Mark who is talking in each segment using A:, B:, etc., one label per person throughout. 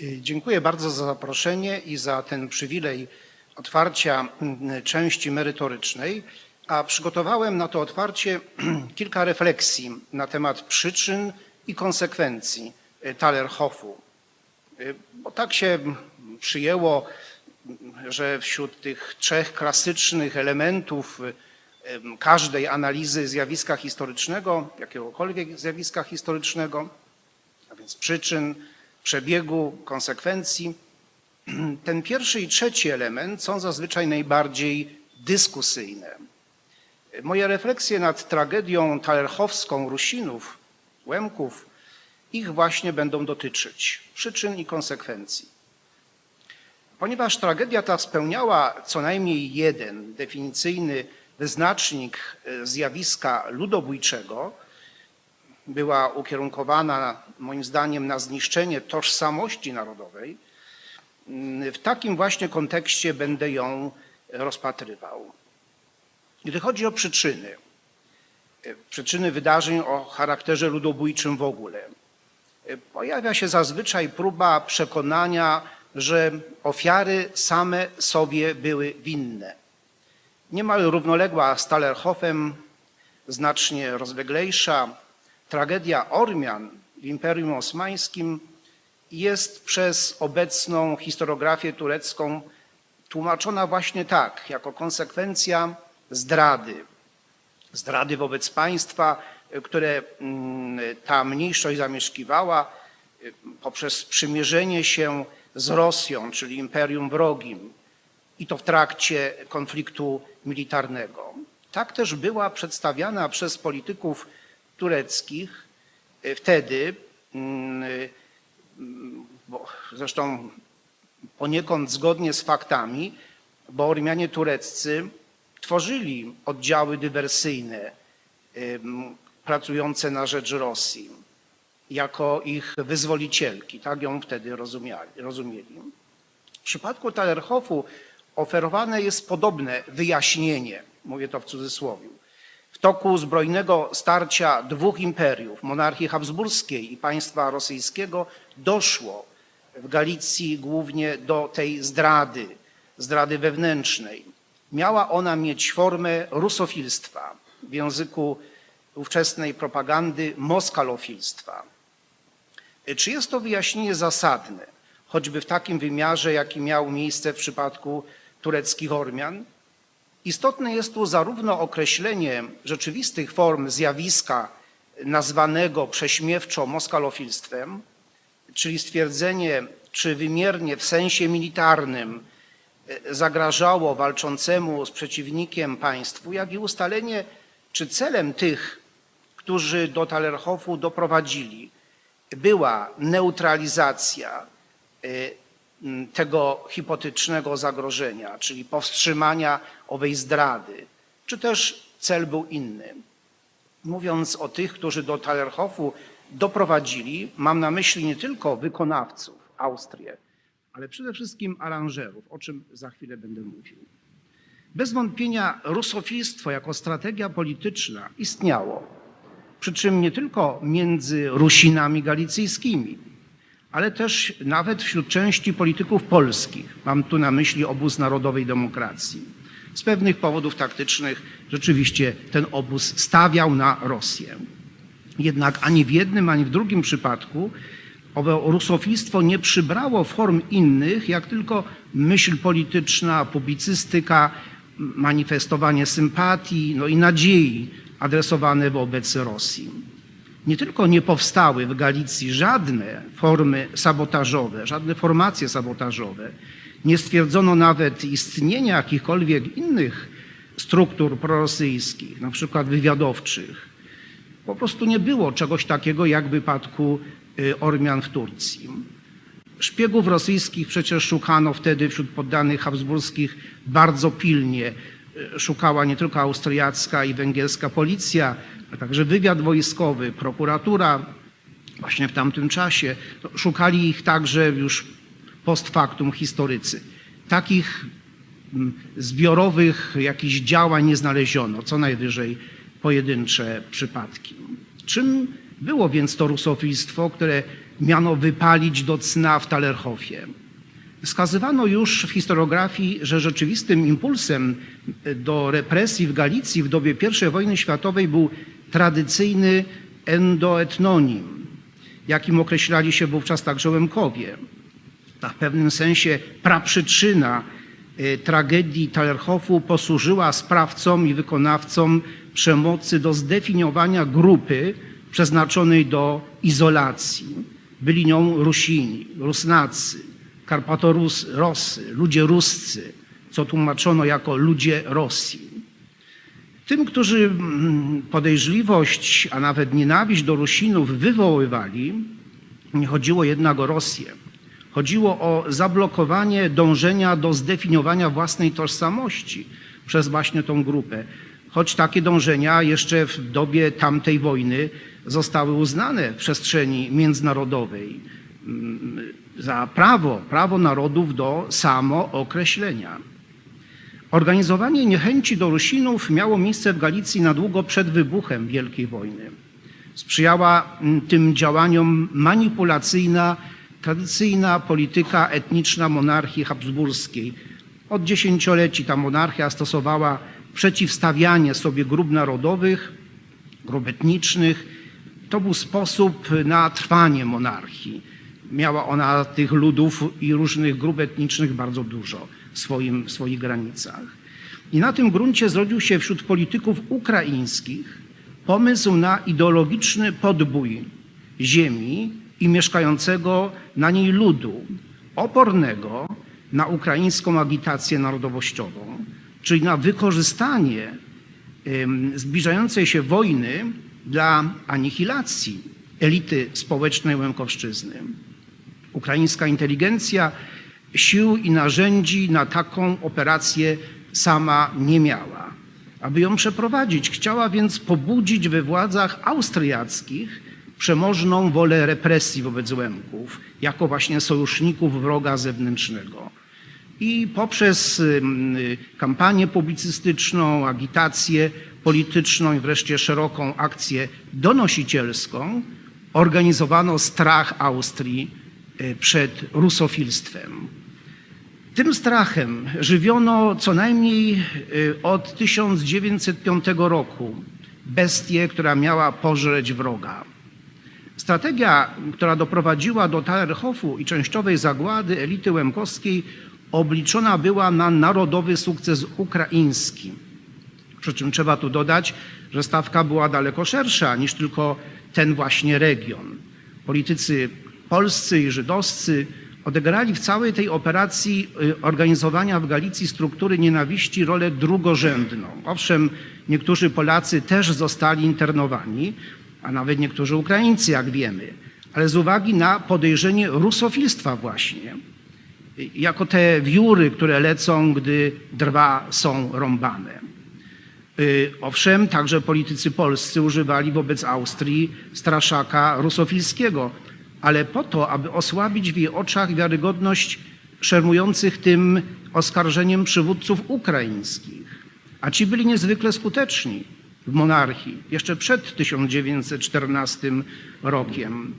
A: Dziękuję bardzo za zaproszenie i za ten przywilej otwarcia części merytorycznej, a przygotowałem na to otwarcie kilka refleksji na temat przyczyn i konsekwencji Thalerhofu. Bo tak się przyjęło, że wśród tych trzech klasycznych elementów każdej analizy zjawiska historycznego, jakiegokolwiek zjawiska historycznego, a więc przyczyn, przebiegu, konsekwencji, ten pierwszy i trzeci element są zazwyczaj najbardziej dyskusyjne. Moje refleksje nad tragedią thalerhofską Rusinów, Łemków, ich właśnie będą dotyczyć przyczyn i konsekwencji. Ponieważ tragedia ta spełniała co najmniej jeden definicyjny wyznacznik zjawiska ludobójczego, była ukierunkowana moim zdaniem na zniszczenie tożsamości narodowej, w takim właśnie kontekście będę ją rozpatrywał. Gdy chodzi o przyczyny wydarzeń o charakterze ludobójczym w ogóle, pojawia się zazwyczaj próba przekonania, że ofiary same sobie były winne. Niemal równoległa z Thalerhofem, znacznie rozleglejsza, tragedia Ormian w Imperium Osmańskim jest przez obecną historiografię turecką tłumaczona właśnie tak, jako konsekwencja zdrady wobec państwa, które ta mniejszość zamieszkiwała poprzez sprzymierzenie się z Rosją, czyli imperium wrogim, i to w trakcie konfliktu militarnego. Tak też była przedstawiana przez polityków tureckich wtedy, zresztą poniekąd zgodnie z faktami, bo Ormianie tureccy tworzyli oddziały dywersyjne pracujące na rzecz Rosji jako ich wyzwolicielki, tak ją wtedy rozumieli. W przypadku Thalerhofu oferowane jest podobne wyjaśnienie, mówię to w cudzysłowie. W toku zbrojnego starcia dwóch imperiów, monarchii habsburskiej i państwa rosyjskiego, doszło w Galicji głównie do tej zdrady wewnętrznej. Miała ona mieć formę rusofilstwa, w języku ówczesnej propagandy moskalofilstwa. Czy jest to wyjaśnienie zasadne, choćby w takim wymiarze, jaki miał miejsce w przypadku tureckich Ormian? Istotne jest tu zarówno określenie rzeczywistych form zjawiska nazwanego prześmiewczo moskalofilstwem, czyli stwierdzenie, czy wymiernie w sensie militarnym zagrażało walczącemu z przeciwnikiem państwu, jak i ustalenie, czy celem tych, którzy do Thalerhofu doprowadzili, była neutralizacja tego hipotetycznego zagrożenia, czyli powstrzymania owej zdrady, czy też cel był inny. Mówiąc o tych, którzy do Thalerhofu doprowadzili, mam na myśli nie tylko wykonawców, Austrię, ale przede wszystkim aranżerów, o czym za chwilę będę mówił. Bez wątpienia rusofilstwo jako strategia polityczna istniało, przy czym nie tylko między Rusinami galicyjskimi, ale też nawet wśród części polityków polskich. Mam tu na myśli obóz Narodowej Demokracji. Z pewnych powodów taktycznych rzeczywiście ten obóz stawiał na Rosję. Jednak ani w jednym, ani w drugim przypadku owe rusofilstwo nie przybrało form innych, jak tylko myśl polityczna, publicystyka, manifestowanie sympatii, no i nadziei adresowane wobec Rosji. Nie tylko nie powstały w Galicji żadne formy sabotażowe, żadne formacje sabotażowe, nie stwierdzono nawet istnienia jakichkolwiek innych struktur prorosyjskich, na przykład wywiadowczych. Po prostu nie było czegoś takiego jak w wypadku Ormian w Turcji. Szpiegów rosyjskich przecież szukano wtedy wśród poddanych habsburskich bardzo pilnie. Szukała nie tylko austriacka i węgierska policja, a także wywiad wojskowy, prokuratura właśnie w tamtym czasie. Szukali ich także już post factum historycy. Takich zbiorowych jakichś działań nie znaleziono, co najwyżej pojedyncze przypadki. Czym było więc to rusofilstwo, które miano wypalić do cna w Tallerhofie. Wskazywano już w historiografii, że rzeczywistym impulsem do represji w Galicji w dobie I wojny światowej był tradycyjny endoetnonim, jakim określali się wówczas także Łemkowie. Ta w pewnym sensie praprzyczyna tragedii Tallerhofu posłużyła sprawcom i wykonawcom przemocy do zdefiniowania grupy przeznaczonej do izolacji. Byli nią Rusini, Rusnacy, Karpatorosy, ludzie ruscy, co tłumaczono jako ludzie Rosji. Tym, którzy podejrzliwość, a nawet nienawiść do Rusinów wywoływali, nie chodziło jednak o Rosję. Chodziło o zablokowanie dążenia do zdefiniowania własnej tożsamości przez właśnie tą grupę. Choć takie dążenia jeszcze w dobie tamtej wojny zostały uznane w przestrzeni międzynarodowej za prawo narodów do samookreślenia. Organizowanie niechęci do Rusinów miało miejsce w Galicji na długo przed wybuchem Wielkiej Wojny. Sprzyjała tym działaniom manipulacyjna, tradycyjna polityka etniczna monarchii habsburskiej. Od dziesięcioleci ta monarchia stosowała przeciwstawianie sobie grup narodowych, grup etnicznych. To był sposób na trwanie monarchii. Miała ona tych ludów i różnych grup etnicznych bardzo dużo w swoich granicach. I na tym gruncie zrodził się wśród polityków ukraińskich pomysł na ideologiczny podbój ziemi i mieszkającego na niej ludu, opornego na ukraińską agitację narodowościową, czyli na wykorzystanie zbliżającej się wojny dla anihilacji elity społecznej Łemkowszczyzny. Ukraińska inteligencja sił i narzędzi na taką operację sama nie miała. Aby ją przeprowadzić, chciała więc pobudzić we władzach austriackich przemożną wolę represji wobec Łemków, jako właśnie sojuszników wroga zewnętrznego. I poprzez kampanię publicystyczną, agitację polityczną i wreszcie szeroką akcję donosicielską organizowano strach Austrii przed rusofilstwem. Tym strachem żywiono co najmniej od 1905 roku bestię, która miała pożreć wroga. Strategia, która doprowadziła do Tallerhofu i częściowej zagłady elity łemkowskiej, obliczona była na narodowy sukces ukraiński. Przy czym trzeba tu dodać, że stawka była daleko szersza niż tylko ten właśnie region. Politycy polscy i żydowscy odegrali w całej tej operacji organizowania w Galicji struktury nienawiści rolę drugorzędną. Owszem, niektórzy Polacy też zostali internowani, a nawet niektórzy Ukraińcy, jak wiemy, ale z uwagi na podejrzenie rusofilstwa właśnie, jako te wióry, które lecą, gdy drwa są rąbane. Owszem, także politycy polscy używali wobec Austrii straszaka rusofilskiego, ale po to, aby osłabić w jej oczach wiarygodność szermujących tym oskarżeniem przywódców ukraińskich. A ci byli niezwykle skuteczni w monarchii. Jeszcze przed 1914 rokiem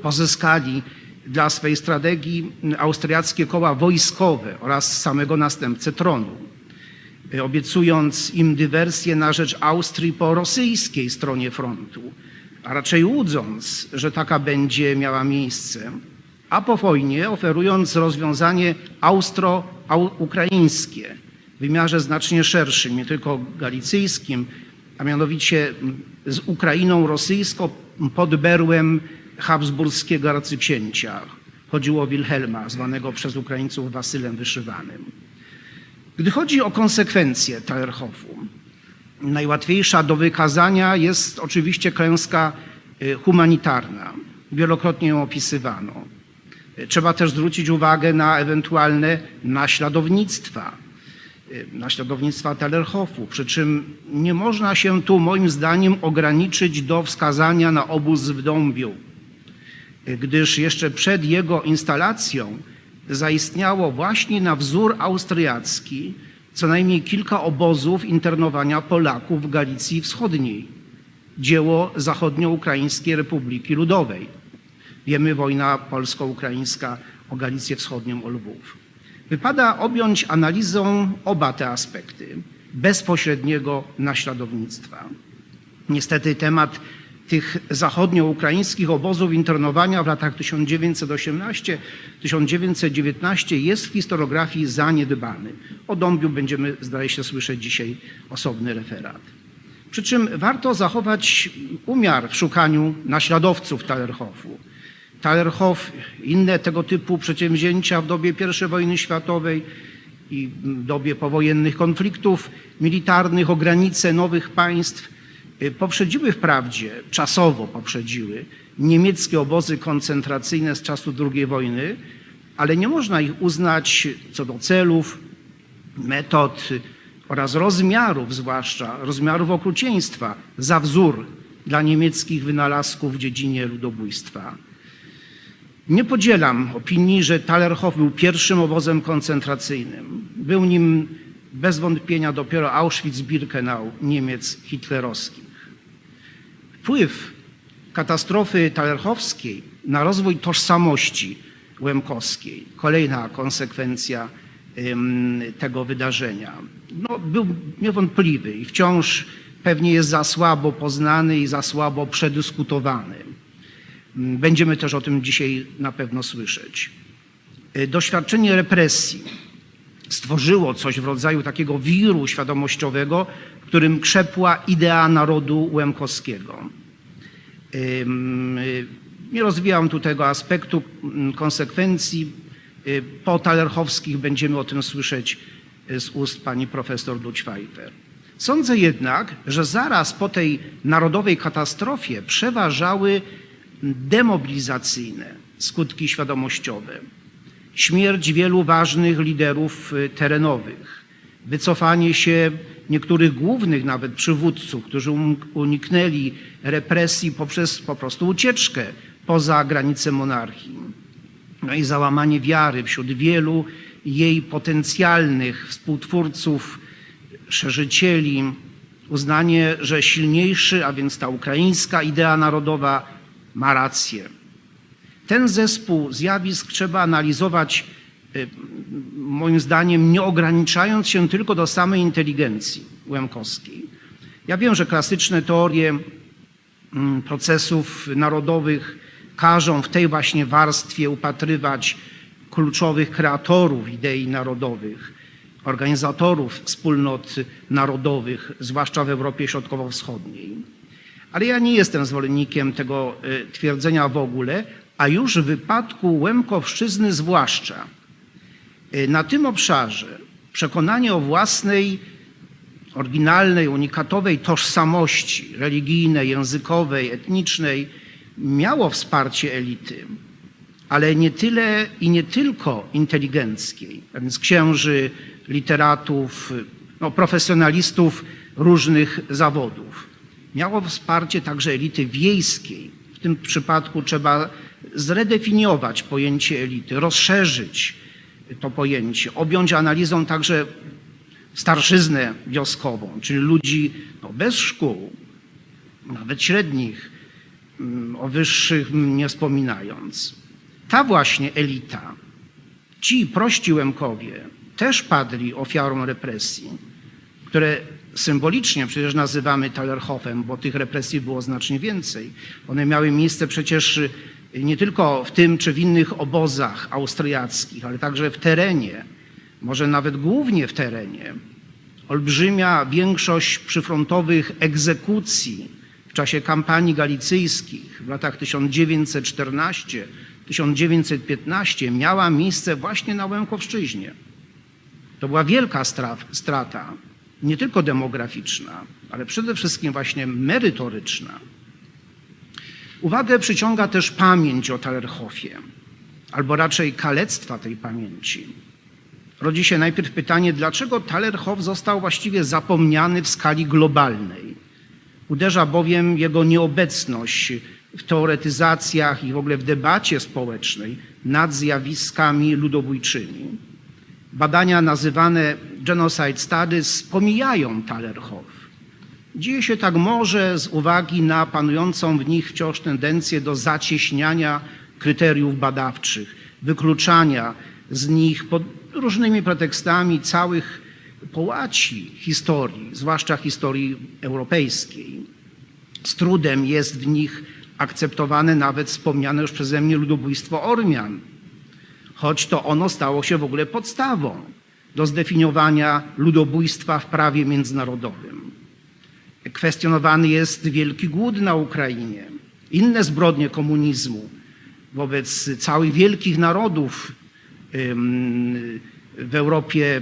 A: pozyskali dla swej strategii austriackie koła wojskowe oraz samego następcę tronu, obiecując im dywersję na rzecz Austrii po rosyjskiej stronie frontu, a raczej łudząc, że taka będzie miała miejsce, a po wojnie oferując rozwiązanie austro-ukraińskie w wymiarze znacznie szerszym, nie tylko galicyjskim, a mianowicie z Ukrainą rosyjską pod berłem habsburskiego arcyksięcia. Chodziło o Wilhelma, zwanego przez Ukraińców Wasylem Wyszywanym. Gdy chodzi o konsekwencje Tallerhofu, najłatwiejsza do wykazania jest oczywiście klęska humanitarna. Wielokrotnie ją opisywano. Trzeba też zwrócić uwagę na ewentualne naśladownictwa Tallerhofu, przy czym nie można się tu moim zdaniem ograniczyć do wskazania na obóz w Dąbiu, gdyż jeszcze przed jego instalacją zaistniało właśnie na wzór austriacki co najmniej kilka obozów internowania Polaków w Galicji Wschodniej, dzieło Zachodnioukraińskiej Republiki Ludowej. Wiemy, wojna polsko-ukraińska o Galicję Wschodnią, o Lwów. Wypada objąć analizą oba te aspekty bezpośredniego naśladownictwa. Niestety temat tych zachodnioukraińskich obozów internowania w latach 1918-1919 jest w historiografii zaniedbany. O Dąbiu będziemy, zdaje się, słyszeć dzisiaj osobny referat. Przy czym warto zachować umiar w szukaniu naśladowców Tallerhoffu. Tallerhoff, inne tego typu przedsięwzięcia w dobie I wojny światowej i w dobie powojennych konfliktów militarnych o granice nowych państw poprzedziły wprawdzie, czasowo poprzedziły niemieckie obozy koncentracyjne z czasu II wojny, ale nie można ich uznać co do celów, metod oraz rozmiarów, zwłaszcza rozmiarów okrucieństwa, za wzór dla niemieckich wynalazków w dziedzinie ludobójstwa. Nie podzielam opinii, że Tallerhoff był pierwszym obozem koncentracyjnym. Był nim bez wątpienia dopiero Auschwitz-Birkenau Niemiec hitlerowskich. Wpływ katastrofy tallerhowskiej na rozwój tożsamości łemkowskiej, kolejna konsekwencja tego wydarzenia, był niewątpliwy i wciąż pewnie jest za słabo poznany i za słabo przedyskutowany. Będziemy też o tym dzisiaj na pewno słyszeć. Doświadczenie represji stworzyło coś w rodzaju takiego wiru świadomościowego, w którym krzepła idea narodu łemkowskiego. Nie rozwijam tu tego aspektu konsekwencji. Po tallerhowskich będziemy o tym słyszeć z ust pani profesor Dućwajfer. Sądzę jednak, że zaraz po tej narodowej katastrofie przeważały demobilizacyjne skutki świadomościowe. Śmierć wielu ważnych liderów terenowych, wycofanie się niektórych głównych nawet przywódców, którzy uniknęli represji poprzez po prostu ucieczkę poza granice monarchii. No i załamanie wiary wśród wielu jej potencjalnych współtwórców, szerzycieli, uznanie, że silniejszy, a więc ta ukraińska idea narodowa ma rację. Ten zespół zjawisk trzeba analizować, moim zdaniem, nie ograniczając się tylko do samej inteligencji łemkowskiej. Ja wiem, że klasyczne teorie procesów narodowych każą w tej właśnie warstwie upatrywać kluczowych kreatorów idei narodowych, organizatorów wspólnot narodowych, zwłaszcza w Europie Środkowo-Wschodniej. Ale ja nie jestem zwolennikiem tego twierdzenia w ogóle, a już w wypadku Łemkowszczyzny zwłaszcza. Na tym obszarze przekonanie o własnej, oryginalnej, unikatowej tożsamości religijnej, językowej, etnicznej miało wsparcie elity, ale nie tyle i nie tylko inteligenckiej, a więc księży, literatów, profesjonalistów różnych zawodów. Miało wsparcie także elity wiejskiej. W tym przypadku trzeba zredefiniować pojęcie elity, rozszerzyć to pojęcie, objąć analizą także starszyznę wioskową, czyli ludzi bez szkół, nawet średnich, o wyższych nie wspominając. Ta właśnie elita, ci prości Łemkowie też padli ofiarą represji, które symbolicznie przecież nazywamy Tallerhoffem, bo tych represji było znacznie więcej. One miały miejsce przecież nie tylko w tym czy w innych obozach austriackich, ale także w terenie, może nawet głównie w terenie. Olbrzymia większość przyfrontowych egzekucji w czasie kampanii galicyjskich w latach 1914-1915 miała miejsce właśnie na Łemkowszczyźnie. To była wielka strata, nie tylko demograficzna, ale przede wszystkim właśnie merytoryczna. Uwagę przyciąga też pamięć o Tallerhoffie, albo raczej kalectwa tej pamięci. Rodzi się najpierw pytanie, dlaczego Tallerhoff został właściwie zapomniany w skali globalnej. Uderza bowiem jego nieobecność w teoretyzacjach i w ogóle w debacie społecznej nad zjawiskami ludobójczymi. Badania nazywane genocide studies pomijają Tallerhoff. Dzieje się tak może z uwagi na panującą w nich wciąż tendencję do zacieśniania kryteriów badawczych, wykluczania z nich pod różnymi pretekstami całych połaci historii, zwłaszcza historii europejskiej. Z trudem jest w nich akceptowane nawet wspomniane już przeze mnie ludobójstwo Ormian, choć to ono stało się w ogóle podstawą do zdefiniowania ludobójstwa w prawie międzynarodowym. Kwestionowany jest Wielki Głód na Ukrainie, inne zbrodnie komunizmu wobec całych wielkich narodów w Europie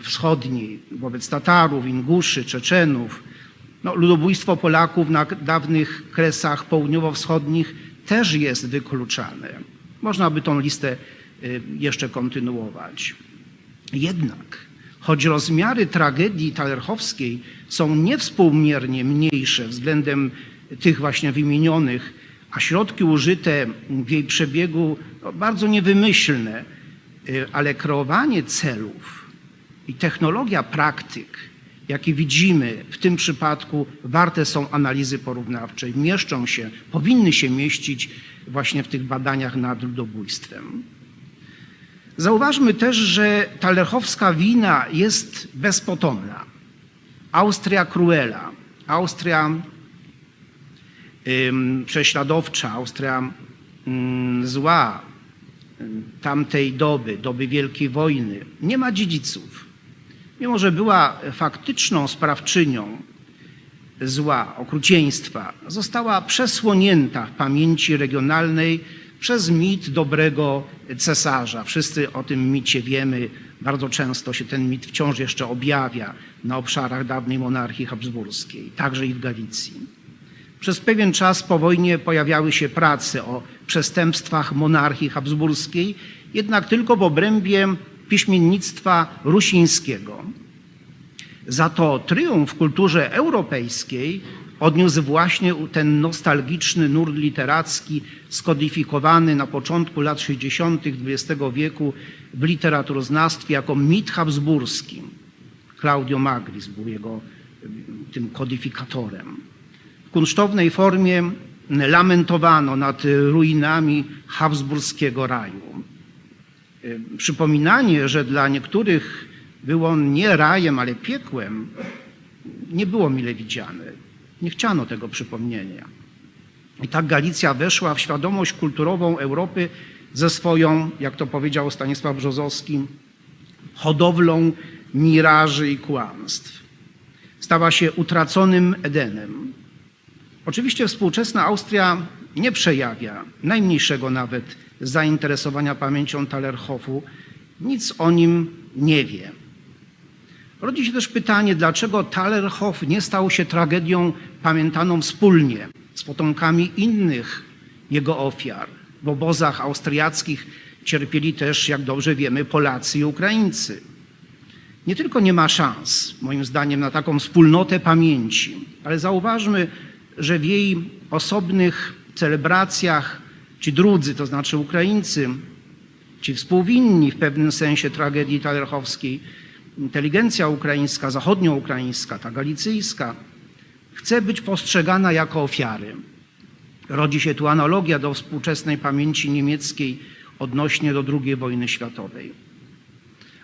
A: Wschodniej, wobec Tatarów, Inguszy, Czeczenów. No, ludobójstwo Polaków na dawnych Kresach południowo-wschodnich też jest wykluczane. Można by tą listę jeszcze kontynuować. Jednak, choć rozmiary tragedii talerchowskiej są niewspółmiernie mniejsze względem tych właśnie wymienionych, a środki użyte w jej przebiegu bardzo niewymyślne, ale kreowanie celów i technologia praktyk, jakie widzimy w tym przypadku, warte są analizy porównawczej. Mieszczą się, powinny się mieścić właśnie w tych badaniach nad ludobójstwem. Zauważmy też, że talerchowska wina jest bezpotomna. Austria cruela, Austria prześladowcza, Austria zła tamtej doby Wielkiej Wojny, nie ma dziedziców. Mimo że była faktyczną sprawczynią zła, okrucieństwa, została przesłonięta w pamięci regionalnej przez mit dobrego cesarza. Wszyscy o tym micie wiemy, bardzo często się ten mit wciąż jeszcze objawia na obszarach dawnej monarchii habsburskiej, także i w Galicji. Przez pewien czas po wojnie pojawiały się prace o przestępstwach monarchii habsburskiej, jednak tylko w obrębie piśmiennictwa rusińskiego. Za to tryumf w kulturze europejskiej odniósł właśnie ten nostalgiczny nurt literacki skodyfikowany na początku lat 60. XX wieku w literaturoznawstwie jako mit habsburski. Claudio Magris był jego tym kodyfikatorem. W kunsztownej formie lamentowano nad ruinami habsburskiego raju. Przypominanie, że dla niektórych był on nie rajem, ale piekłem, nie było mile widziane. Nie chciano tego przypomnienia. I tak Galicja weszła w świadomość kulturową Europy ze swoją, jak to powiedział Stanisław Brzozowski, hodowlą miraży i kłamstw. Stała się utraconym Edenem. Oczywiście współczesna Austria nie przejawia najmniejszego nawet zainteresowania pamięcią Talerhofu, nic o nim nie wie. Rodzi się też pytanie, dlaczego Talerhof nie stał się tragedią pamiętaną wspólnie z potomkami innych jego ofiar. W obozach austriackich cierpieli też, jak dobrze wiemy, Polacy i Ukraińcy. Nie tylko nie ma szans, moim zdaniem, na taką wspólnotę pamięci, ale zauważmy, że w jej osobnych celebracjach ci drudzy, to znaczy Ukraińcy, ci współwinni w pewnym sensie tragedii talerchowskiej, inteligencja ukraińska, zachodnioukraińska, ta galicyjska, chce być postrzegana jako ofiary. Rodzi się tu analogia do współczesnej pamięci niemieckiej odnośnie do II wojny światowej.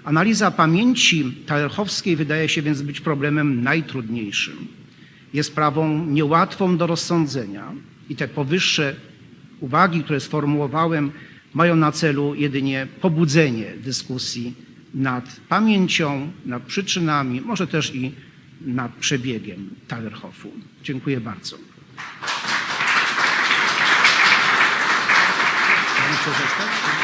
A: Analiza pamięci talerchowskiej wydaje się więc być problemem najtrudniejszym. Jest sprawą niełatwą do rozsądzenia i te powyższe uwagi, które sformułowałem, mają na celu jedynie pobudzenie dyskusji nad pamięcią, nad przyczynami, może też i nad przebiegiem Talerhofu. Dziękuję bardzo. Muszę zostać?